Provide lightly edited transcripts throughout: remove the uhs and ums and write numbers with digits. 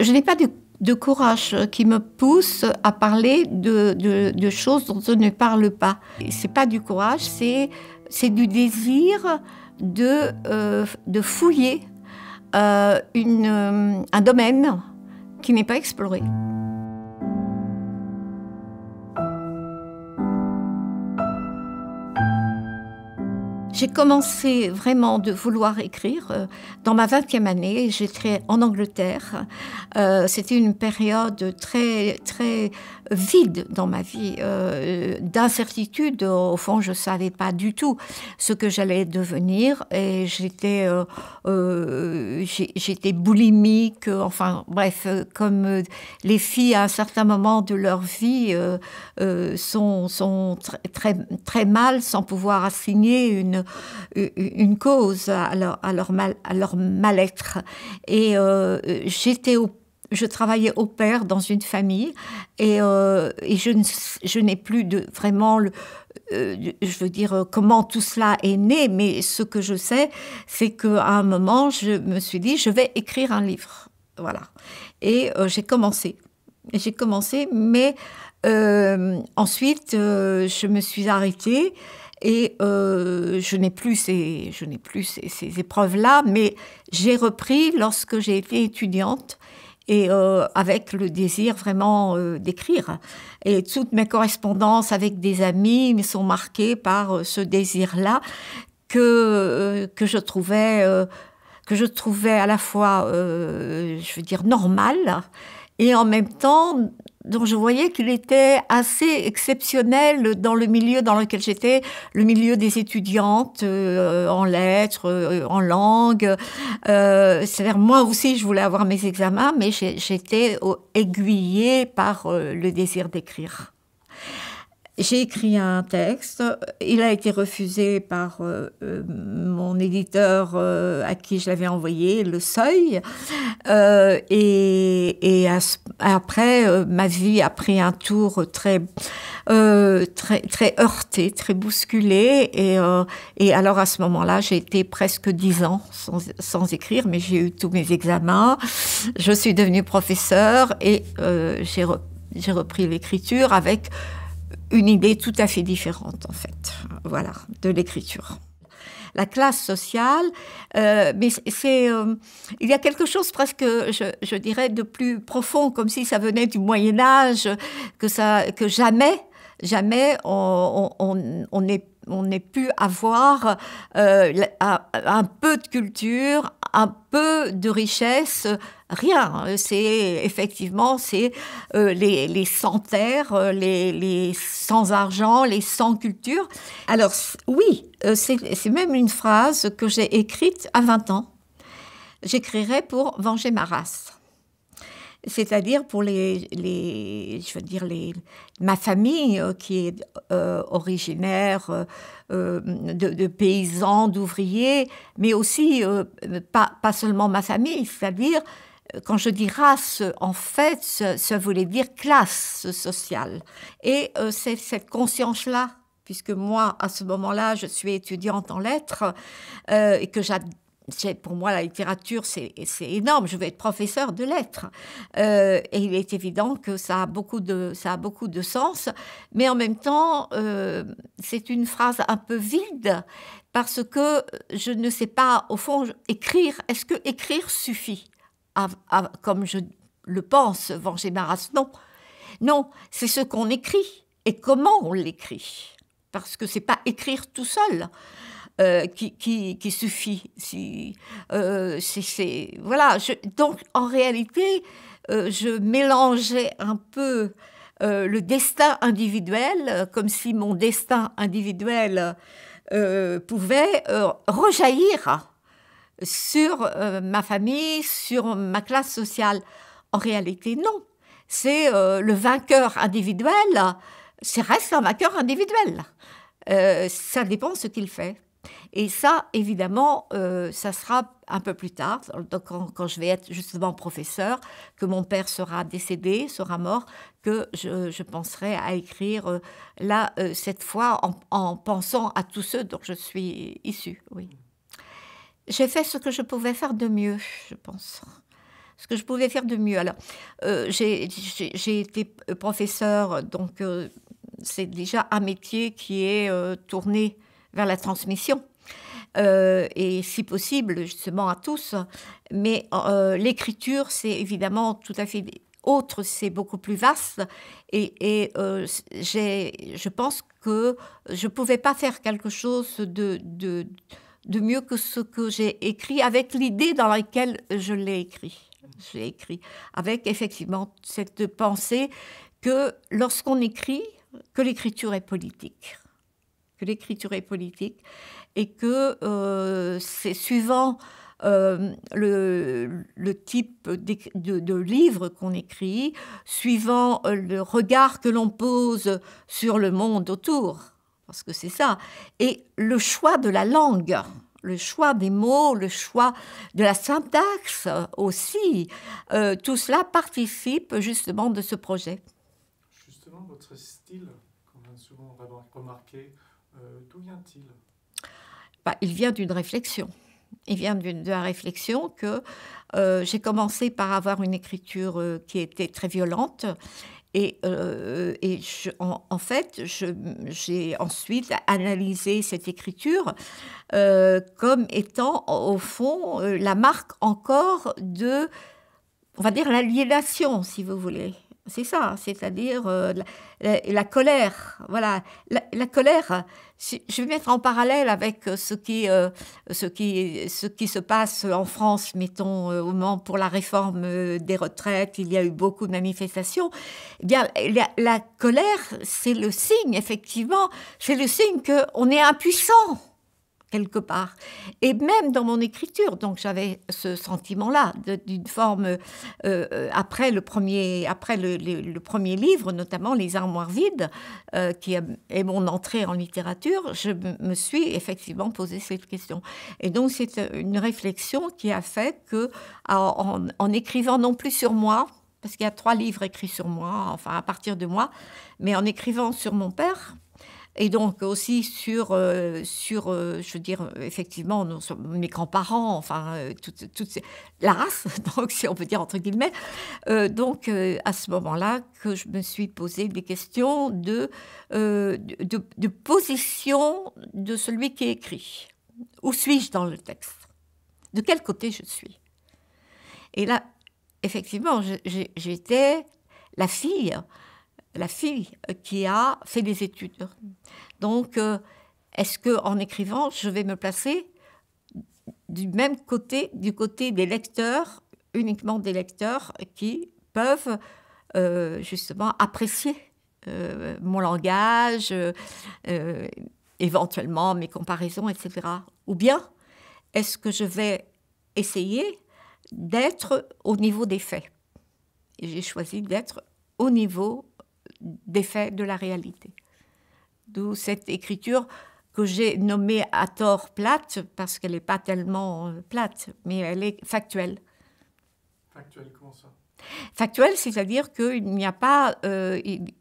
Je n'ai pas de courage qui me pousse à parler de choses dont je ne parle pas. C'est pas du courage, c'est du désir de fouiller un domaine qui n'est pas exploré. J'ai commencé vraiment de vouloir écrire dans ma 20e année. J'étais en Angleterre. C'était une période très, très vide dans ma vie, d'incertitude. Au fond, je ne savais pas du tout ce que j'allais devenir. Et j'étais boulimique. Enfin, bref, comme les filles à un certain moment de leur vie sont très, très mal sans pouvoir assigner une cause à leur mal-être. Et je travaillais au pair dans une famille et je n'ai plus vraiment je veux dire comment tout cela est né, mais ce que je sais, c'est qu'à un moment, je me suis dit, je vais écrire un livre. Voilà. Et j'ai commencé, mais ensuite, je me suis arrêtée. Et je n'ai plus ces épreuves-là, mais j'ai repris lorsque j'ai été étudiante et avec le désir vraiment d'écrire. Et toutes mes correspondances avec des amis me sont marquées par ce désir-là que je trouvais à la fois, je veux dire, normal et en même temps dont je voyais qu'il était assez exceptionnel dans le milieu dans lequel j'étais, le milieu des étudiantes en lettres, en langue. C'est-à-dire, moi aussi, je voulais avoir mes examens, mais j'étais aiguillée par le désir d'écrire. J'ai écrit un texte, il a été refusé par mon éditeur à qui je l'avais envoyé, Le Seuil, et après, ma vie a pris un tour très heurté, très bousculé, et alors à ce moment-là, j'ai été presque 10 ans sans écrire, mais j'ai eu tous mes examens, je suis devenue professeure, et j'ai repris l'écriture avec une idée tout à fait différente, en fait, voilà, de l'écriture. La classe sociale, mais il y a quelque chose presque, je dirais, de plus profond, comme si ça venait du Moyen-Âge, que jamais on ait pu avoir un peu de culture, un peu de richesse, rien. Effectivement, les sans terre, les sans argent, les sans culture. Alors oui, c'est même une phrase que j'ai écrite à 20 ans. J'écrirai pour venger ma race. C'est-à-dire pour ma famille qui est originaire de paysans, d'ouvriers, mais aussi pas seulement ma famille, c'est-à-dire quand je dis race, en fait, ça voulait dire classe sociale. Et c'est cette conscience-là, puisque moi, à ce moment-là, je suis étudiante en lettres et que pour moi, la littérature, c'est énorme. Je vais être professeure de lettres. Et il est évident que ça a beaucoup de sens. Mais en même temps, c'est une phrase un peu vide parce que je ne sais pas, au fond, écrire. Est-ce que écrire suffit comme je le pense, venger ma race? Non. Non, c'est ce qu'on écrit et comment on l'écrit. Parce que c'est pas écrire tout seul. Qui suffit. Voilà. Donc, en réalité, je mélangeais un peu le destin individuel, comme si mon destin individuel pouvait rejaillir sur ma famille, sur ma classe sociale. En réalité, non. C'est le vainqueur individuel, reste un vainqueur individuel. Ça dépend de ce qu'il fait. Et ça, évidemment, ça sera un peu plus tard, quand je vais être justement professeur, que mon père sera décédé, sera mort, que je penserai à écrire, cette fois, en pensant à tous ceux dont je suis issue, oui. J'ai fait ce que je pouvais faire de mieux, je pense. ce que je pouvais faire de mieux. Alors, j'ai été professeure, donc c'est déjà un métier qui est tourné vers la transmission. Et si possible, justement, à tous. Mais l'écriture, c'est évidemment tout à fait autre, c'est beaucoup plus vaste. Et je pense que je ne pouvais pas faire quelque chose de mieux que ce que j'ai écrit, avec l'idée dans laquelle je l'ai écrit. J'ai écrit avec effectivement cette pensée que lorsqu'on écrit, que l'écriture est politique. Que l'écriture est politique et que c'est suivant le type de livre qu'on écrit, suivant le regard que l'on pose sur le monde autour, parce que c'est ça, et le choix de la langue, le choix des mots, le choix de la syntaxe aussi, tout cela participe justement de ce projet. Justement, votre style, qu'on a souvent remarqué, d'où vient-il ? Il vient d'une réflexion. Il vient de la réflexion que j'ai commencé par avoir une écriture qui était très violente. Et en fait, j'ai ensuite analysé cette écriture comme étant, au fond, la marque encore de, on va dire, l'aliénation, si vous voulez. C'est ça, c'est-à-dire la colère. Voilà, la colère. Je vais mettre en parallèle avec ce qui se passe en France, mettons, au moment pour la réforme des retraites. Il y a eu beaucoup de manifestations. Eh bien, la colère, c'est le signe, effectivement, c'est le signe qu'on est impuissant quelque part. Et même dans mon écriture, donc j'avais ce sentiment-là d'une forme, après le premier livre, notamment Les Armoires vides, qui est mon entrée en littérature, je me suis effectivement posé cette question. Et donc c'est une réflexion qui a fait que, en écrivant non plus sur moi, parce qu'il y a 3 livres écrits sur moi, enfin à partir de moi, mais en écrivant sur mon père, et donc aussi sur je veux dire, effectivement, mes grands-parents, enfin, la race, donc, si on peut dire entre guillemets. Donc, à ce moment-là, que je me suis posé des questions de position de celui qui écrit. Où suis-je dans le texte ? De quel côté je suis ? Et là, effectivement, j'étais la fille qui a fait des études. Donc, est-ce qu'en écrivant, je vais me placer du même côté, du côté des lecteurs, uniquement des lecteurs qui peuvent justement apprécier mon langage, éventuellement mes comparaisons, etc. Ou bien, est-ce que je vais essayer d'être au niveau des faits ? Et j'ai choisi d'être au niveau des faits de la réalité. D'où cette écriture que j'ai nommée à tort plate, parce qu'elle n'est pas tellement plate, mais elle est factuelle. Factuelle, comment ça ? Factuelle, c'est-à-dire qu'il n'y a pas, il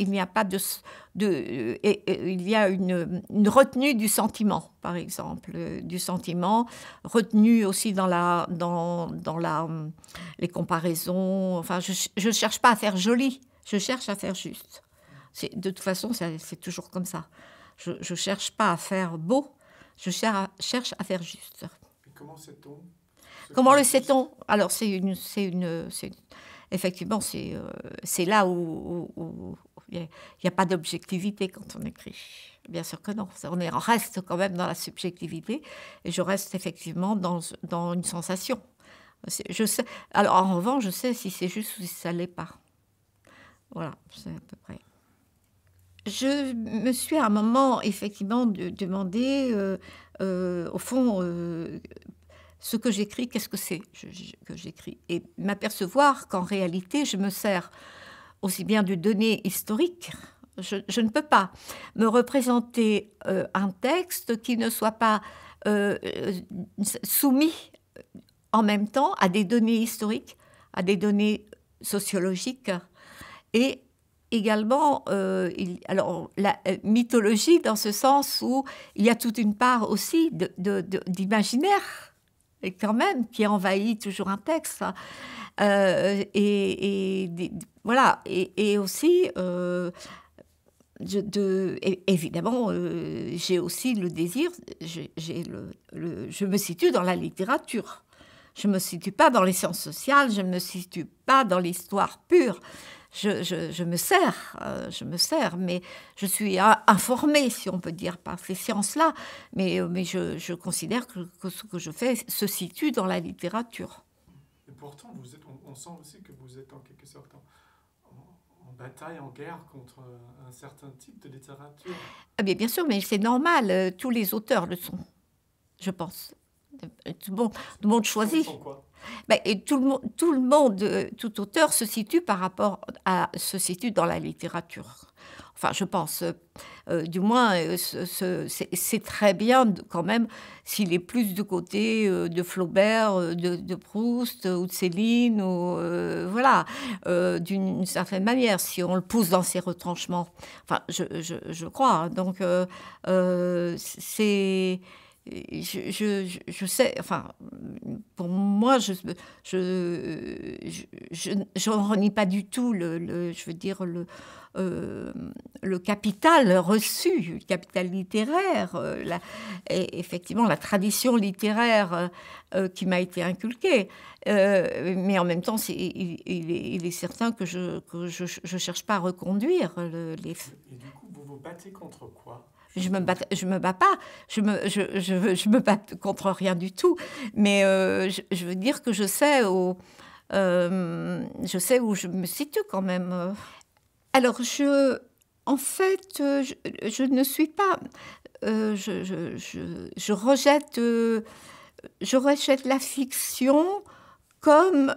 y a une retenue du sentiment, par exemple, du sentiment, retenue aussi dans les comparaisons. Enfin, je ne cherche pas à faire joli, je cherche à faire juste. De toute façon, c'est toujours comme ça. Je ne cherche pas à faire beau, je cherche à faire juste. Et comment sait-on ? Comment le sait-on ? Alors, effectivement, c'est là où il n'y a pas d'objectivité quand on écrit. Bien sûr que non. On reste quand même dans la subjectivité et je reste effectivement dans une sensation. Je sais, alors, en revanche, je sais si c'est juste ou si ça ne l'est pas. Voilà, c'est à peu près. Je me suis à un moment, effectivement, demandé, au fond, ce que j'écris, qu'est-ce que c'est que j'écris ? Et m'apercevoir qu'en réalité, je me sers aussi bien de données historiques. Je ne peux pas me représenter un texte qui ne soit pas soumis en même temps à des données historiques, à des données sociologiques et également, la mythologie dans ce sens où il y a toute une part aussi d'imaginaire et quand même, qui envahit toujours un texte. Voilà. Et aussi, évidemment, j'ai aussi le désir, je me situe dans la littérature. Je ne me situe pas dans les sciences sociales, je ne me situe pas dans l'histoire pure. Je me sers, mais je suis informée, si on peut dire, par ces sciences-là. Mais je considère que ce que je fais se situe dans la littérature. Et pourtant, on sent aussi que vous êtes en quelque sorte en bataille, en guerre contre un certain type de littérature. Ah bien sûr, mais c'est normal, tous les auteurs le sont, je pense. Tout le monde choisit. Et tout le monde, tout auteur se situe se situe dans la littérature. Enfin, je pense, du moins, c'est très bien quand même s'il est plus du côté de Flaubert, de Proust ou de Céline, ou voilà, d'une certaine manière, si on le pousse dans ses retranchements. Enfin, je crois. Hein. Donc, c'est... Je sais, enfin, pour moi, je renie pas du tout je veux dire, le capital reçu, le capital littéraire, effectivement, la tradition littéraire qui m'a été inculquée. Mais en même temps, il est certain que je cherche pas à reconduire les... Et du coup, vous vous battez contre quoi ? Je me bats pas, je me bats contre rien du tout, mais je veux dire que je sais où je me situe quand même. Alors en fait, je ne suis pas, je rejette la fiction comme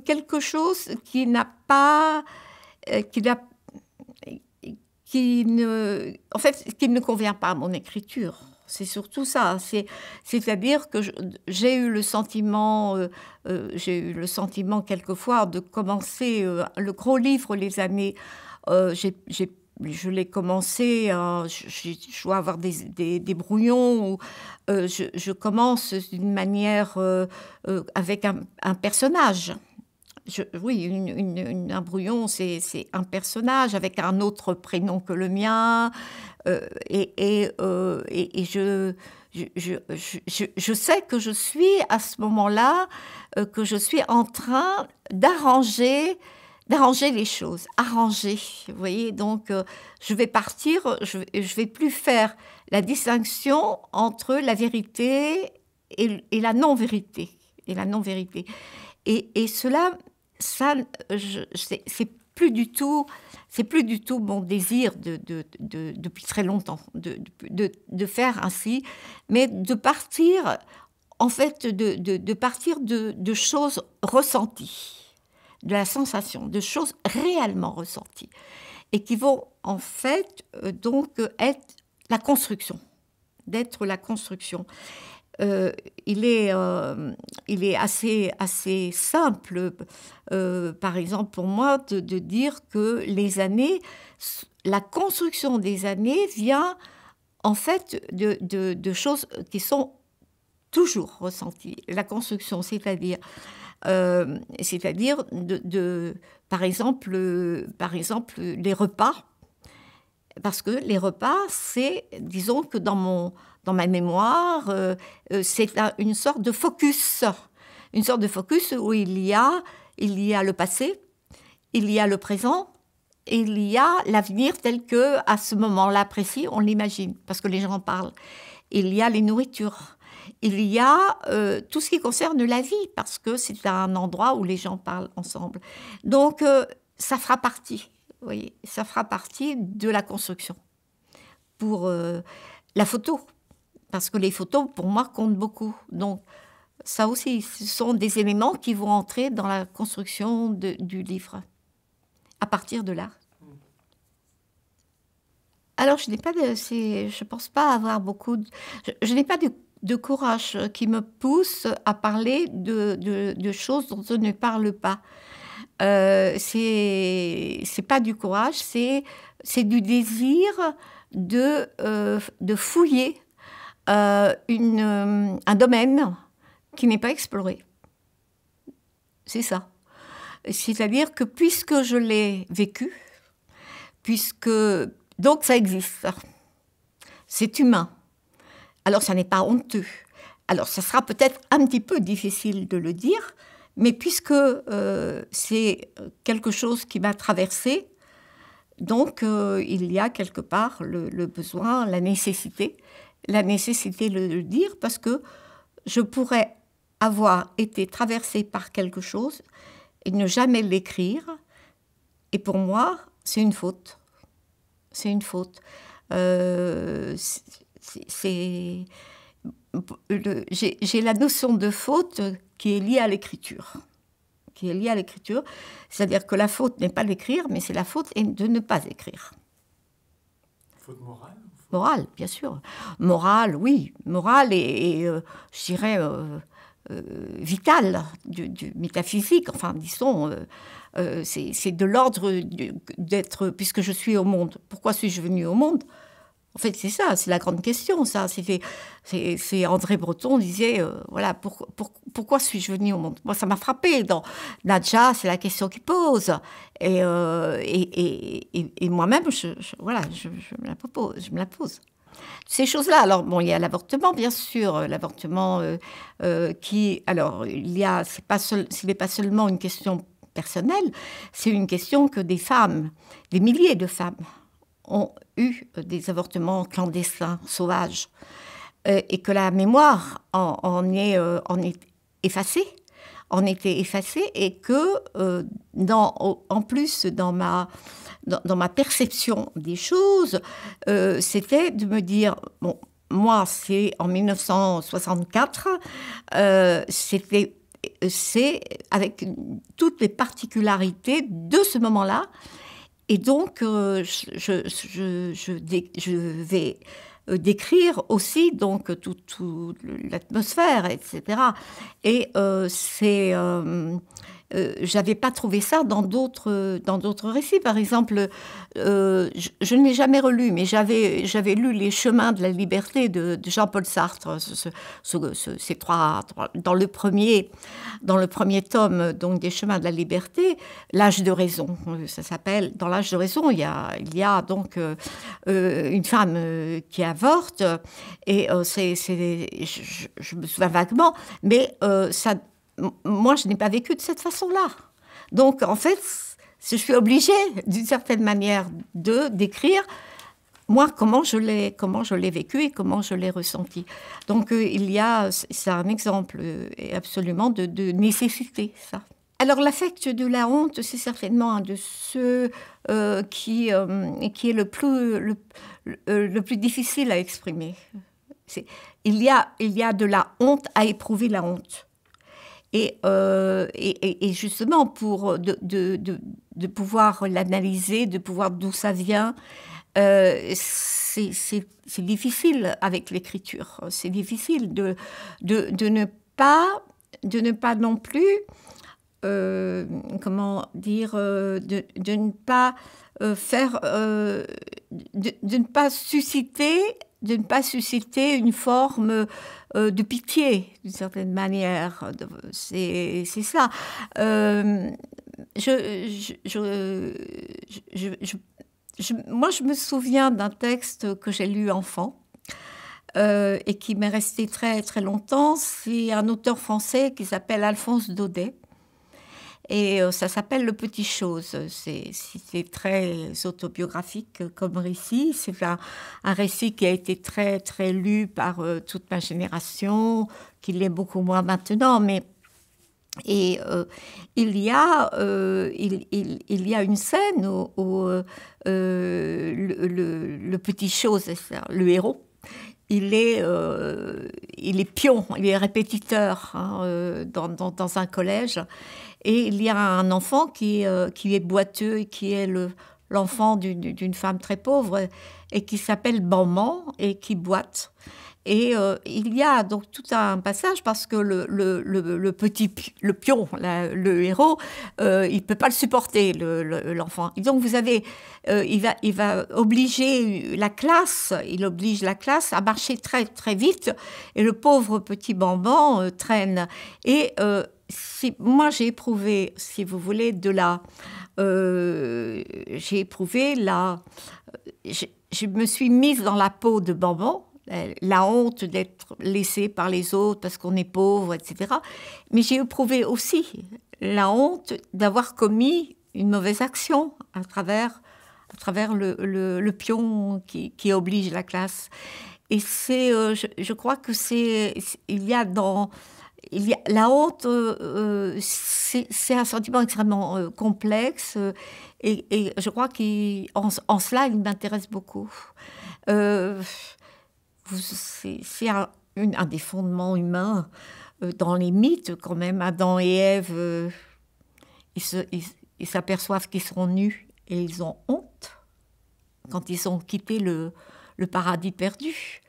quelque chose qui n'a pas qui ne convient pas à mon écriture. C'est surtout ça. C'est-à-dire que j'ai eu le sentiment quelquefois de commencer le gros livre les années. Je l'ai commencé, je dois avoir des brouillons où je commence d'une manière avec un personnage. Oui, un brouillon, c'est un personnage avec un autre prénom que le mien. Et je sais que je suis à ce moment-là, que je suis en train d'arranger les choses, vous voyez. Donc, je vais partir, je vais plus faire la distinction entre la vérité et la non-vérité. Et cela, c'est plus du tout mon désir depuis très longtemps de faire ainsi, mais de partir, en fait, de partir de choses ressenties, de la sensation, de choses réellement ressenties, et qui vont en fait donc être la construction, d'être la construction. Il est assez simple, par exemple pour moi, de dire que la construction des années vient en fait de choses qui sont toujours ressenties. La construction, c'est-à-dire par exemple les repas, parce que les repas, disons que dans ma mémoire, c'est une sorte de focus où il y a le passé, il y a le présent, et il y a l'avenir tel que, à ce moment-là précis, on l'imagine, parce que les gens en parlent. Il y a les nourritures, il y a tout ce qui concerne la vie, parce que c'est un endroit où les gens parlent ensemble. Donc, ça fera partie, vous voyez, ça fera partie de la construction. Pour la photo, parce que les photos, pour moi, comptent beaucoup. Donc, ça aussi, ce sont des éléments qui vont entrer dans la construction du livre, à partir de là. Alors, je pense pas avoir je n'ai pas de courage qui me pousse à parler de choses dont je ne parle pas. C'est pas du courage, c'est du désir de fouiller un domaine qui n'est pas exploré. C'est ça. C'est-à-dire que puisque je l'ai vécu, donc ça existe, c'est humain, alors ça n'est pas honteux. Alors ça sera peut-être un petit peu difficile de le dire, mais puisque c'est quelque chose qui m'a traversée, donc il y a quelque part le besoin, la nécessité de le dire, parce que je pourrais avoir été traversée par quelque chose et ne jamais l'écrire. Et pour moi, c'est une faute. C'est une faute. J'ai la notion de faute qui est liée à l'écriture. C'est-à-dire que la faute n'est pas d'écrire, mais c'est la faute de ne pas écrire. Faute morale? Morale, bien sûr. Morale, oui. Morale et je dirais, vitale, du métaphysique. Enfin, disons, c'est de l'ordre d'être, puisque je suis au monde. Pourquoi suis-je venue au monde? En fait, c'est ça, c'est la grande question, ça. C'est André Breton disait, voilà, pourquoi suis-je venue au monde? Moi, ça m'a frappé. Dans Nadja, c'est la question qu'il pose. Et moi-même, je me la pose. Ces choses-là, alors, bon, il y a l'avortement, bien sûr. L'avortement qui... Alors, ce n'est pas seulement une question personnelle, c'est une question que des femmes, des milliers de femmes, ont eu des avortements clandestins, sauvages, et que la mémoire en est effacée, et que, en plus, dans ma perception des choses, c'était de me dire, bon, moi, c'est en 1964, c'est avec toutes les particularités de ce moment-là. Et donc, je vais décrire aussi donc toute l'atmosphère, etc. Et j'avais pas trouvé ça dans d'autres récits. Par exemple, je ne l'ai jamais relu, mais j'avais lu Les Chemins de la liberté de Jean-Paul Sartre. Ces trois dans le premier tome donc des Chemins de la liberté, L'âge de raison, ça s'appelle. Dans L'âge de raison, il y a donc une femme qui avorte, et je me souviens vaguement, mais ça. Moi, je n'ai pas vécu de cette façon-là. Donc, en fait, je suis obligée, d'une certaine manière, de décrire, moi, comment je l'ai vécu et comment je l'ai ressenti. Donc, c'est un exemple absolument de nécessité, ça. Alors, l'affect de la honte, c'est certainement un de ceux qui est le plus difficile à exprimer. Il y a de la honte à éprouver la honte. Et justement, de pouvoir l'analyser, de pouvoir d'où ça vient, c'est difficile avec l'écriture. C'est difficile de ne pas non plus, comment dire, de ne pas faire, de ne pas susciter une forme de pitié, d'une certaine manière. C'est ça. Moi, je me souviens d'un texte que j'ai lu enfant et qui m'est resté très, très longtemps. C'est un auteur français qui s'appelle Alphonse Daudet. Et ça s'appelle Le Petit Chose. C'est très autobiographique comme récit. C'est un récit qui a été très, très lu par toute ma génération, qui l'est beaucoup moins maintenant. Il y a une scène où le Petit Chose, le héros, il est pion, il est répétiteur dans un collège. Et il y a un enfant qui est boiteux et qui est l'enfant d'une femme très pauvre et qui s'appelle Banman et qui boite. Et il y a donc tout un passage parce que le pion, le héros, il peut pas le supporter, l'enfant. Et donc vous avez, il va obliger la classe, il oblige la classe à marcher très très vite, et le pauvre petit Banban traîne. Et moi j'ai éprouvé, si vous voulez, j'ai éprouvé je me suis mise dans la peau de Banban, la honte d'être laissé par les autres parce qu'on est pauvre, etc. Mais j'ai éprouvé aussi la honte d'avoir commis une mauvaise action à travers le pion qui oblige la classe. Et je crois que la honte, c'est un sentiment extrêmement complexe, et je crois qu'en cela, il m'intéresse beaucoup. C'est un des fondements humains dans les mythes, quand même. Adam et Ève, ils s'aperçoivent qu'ils seront nus et ils ont honte quand ils ont quitté le paradis perdu.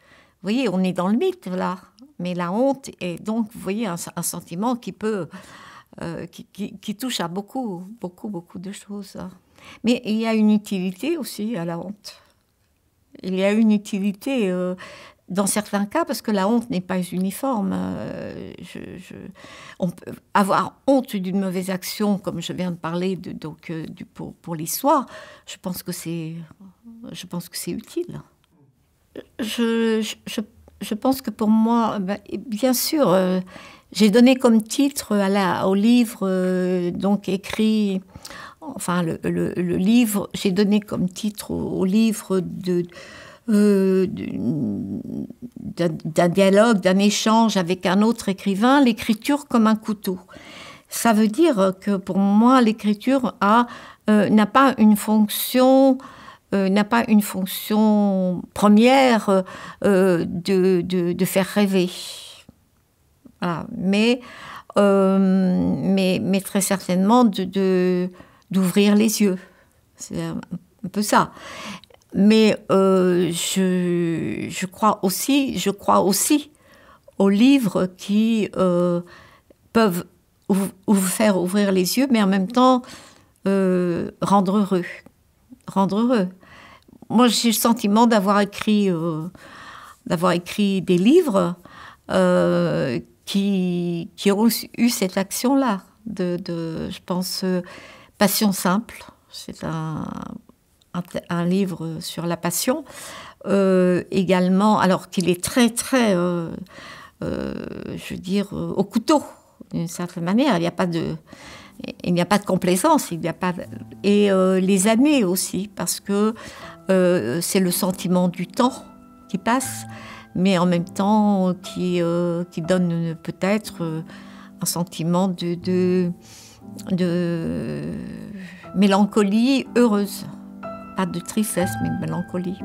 Vous voyez, on est dans le mythe, là. Mais la honte est donc, vous voyez, un sentiment qui touche à beaucoup, beaucoup, beaucoup de choses. Mais il y a une utilité aussi à la honte. Il y a une utilité dans certains cas, parce que la honte n'est pas uniforme. On peut avoir honte d'une mauvaise action, comme je viens de parler, pour l'histoire. Je pense que c'est utile. Je pense que pour moi, bien sûr, j'ai donné comme titre au livre donc écrit, enfin le livre, j'ai donné comme titre au livre d'un dialogue, d'un échange avec un autre écrivain, l'écriture comme un couteau. Ça veut dire que pour moi, l'écriture n'a pas une fonction première de faire rêver. Voilà. Mais très certainement d'ouvrir les yeux. C'est un peu ça. Mais je crois aussi aux livres qui peuvent vous faire ouvrir les yeux, mais en même temps rendre heureux. Moi, j'ai le sentiment d'avoir écrit des livres qui ont eu cette action-là, je pense, Passion simple. C'est un livre sur la passion. Également, alors qu'il est très, très, je veux dire, au couteau, d'une certaine manière. Il n'y a pas de complaisance, et les années aussi, parce que c'est le sentiment du temps qui passe, mais en même temps qui donne peut-être un sentiment de mélancolie heureuse. Pas de tristesse, mais de mélancolie.